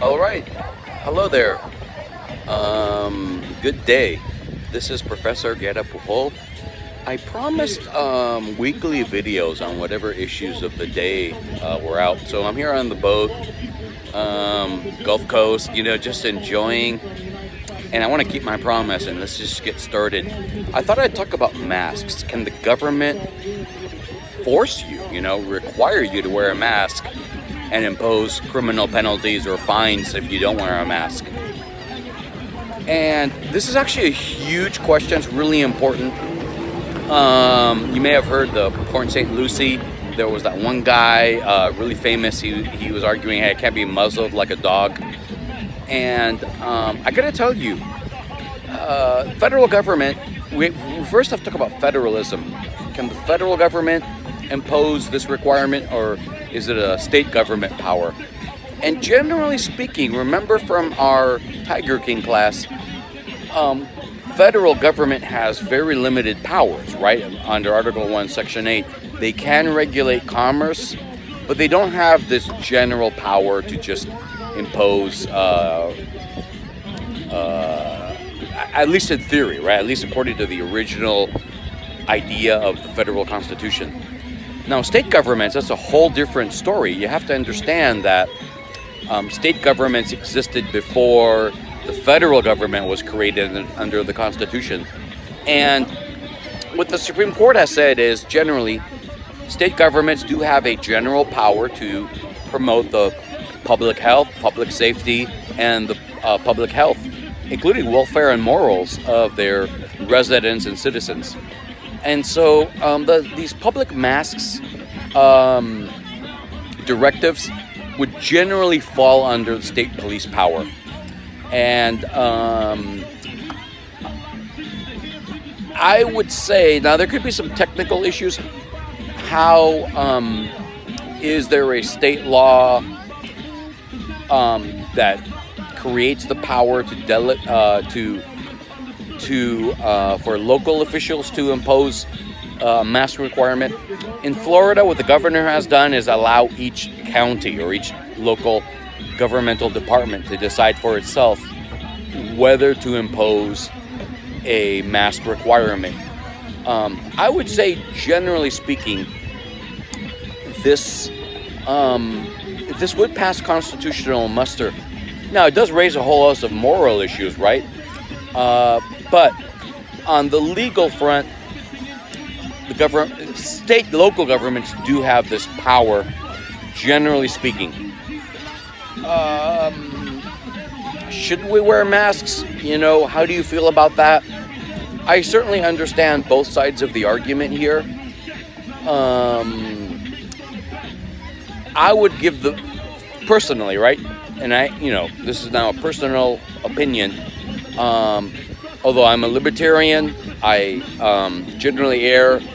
All right. Hello there. Good day. This is Professor Guerra Pujol. I promised weekly videos on whatever issues of the day were out. So I'm here on the boat, Gulf Coast, just enjoying. And I want to keep my promise, and let's just get started. I thought I'd talk about masks. Can the government force you, require you to wear a mask and impose criminal penalties or fines if you don't wear a mask? And this is actually a huge question. It's really important. You may have heard the Port St. Lucie. There was that one guy, really famous. He was arguing, hey, I can't be muzzled like a dog. And I gotta tell you, federal government, we first have to talk about federalism. Can the federal government impose this requirement, or is it a state government power? And generally speaking, remember from our Tiger King class, federal government has very limited powers, right? Under Article 1, Section 8, they can regulate commerce, but they don't have this general power to just impose, at least in theory, right? At least according to the original idea of the federal constitution. Now, state governments, that's a whole different story. You have to understand that state governments existed before the federal government was created under the Constitution. And what the Supreme Court has said is generally, state governments do have a general power to promote the public health, public safety, and the public health, including welfare and morals of their residents and citizens. And so these public masks directives would generally fall under the state police power. And I would say, now there could be some technical issues. How is there a state law that creates the power for local officials to impose a mask requirement? In Florida, what the governor has done is allow each county or each local governmental department to decide for itself whether to impose a mask requirement. I would say, generally speaking, this would pass constitutional muster. Now, it does raise a whole host of moral issues, right? But on the legal front, local governments do have this power, generally speaking. Should we wear masks? How do you feel about that? I certainly understand both sides of the argument here. I would give personally, right? And this is now a personal opinion. Although I'm a libertarian, I generally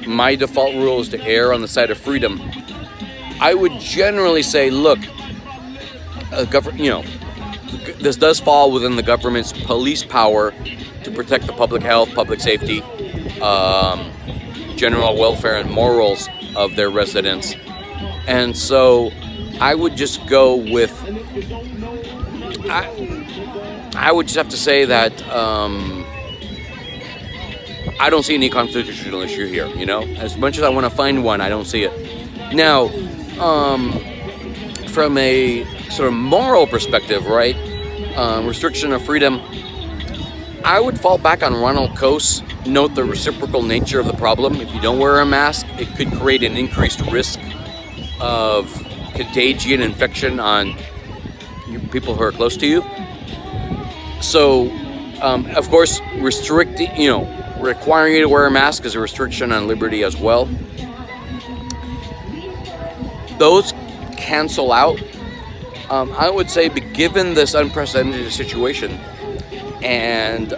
my default rule is to err on the side of freedom. I would generally say, look, this does fall within the government's police power to protect the public health, public safety, general welfare and morals of their residents. And so I would just go with, I would just have to say that I don't see any constitutional issue here, As much as I want to find one, I don't see it. Now, from a sort of moral perspective, right, restriction of freedom, I would fall back on Ronald Coase. Note the reciprocal nature of the problem. If you don't wear a mask, it could create an increased risk of contagion, infection on people who are close to you. So, of course, requiring you to wear a mask is a restriction on liberty as well. Those cancel out. I would say, given this unprecedented situation, and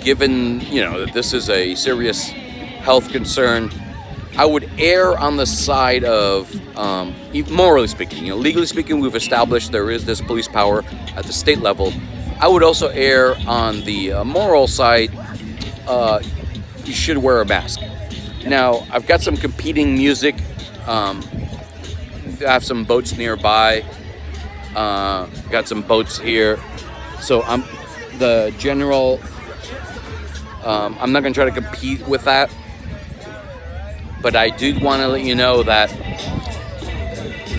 given that this is a serious health concern, I would err on the side of, morally speaking, legally speaking, we've established there is this police power at the state level. I would also err on the moral side. You should wear a mask. Now, I've got some competing music. I have some boats nearby. Got some boats here. So I'm the general. I'm not going to try to compete with that, but I do want to let you know that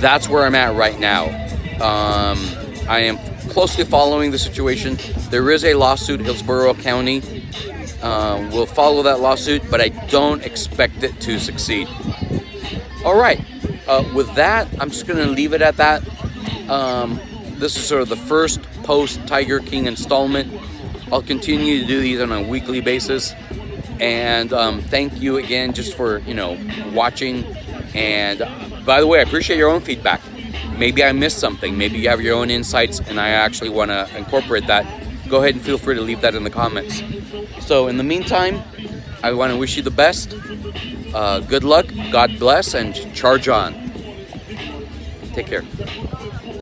that's where I'm at right now. I am closely following the situation. There is a lawsuit. Hillsborough County will follow that lawsuit, but I don't expect it to succeed. All right. With that, I'm just going to leave it at that. This is sort of the first post Tiger King installment. I'll continue to do these on a weekly basis. And thank you again just for, watching. And by the way, I appreciate your own feedback. Maybe I missed something. Maybe you have your own insights and I actually want to incorporate that. Go ahead and feel free to leave that in the comments. So in the meantime, I want to wish you the best. Good luck, God bless, and charge on. Take care.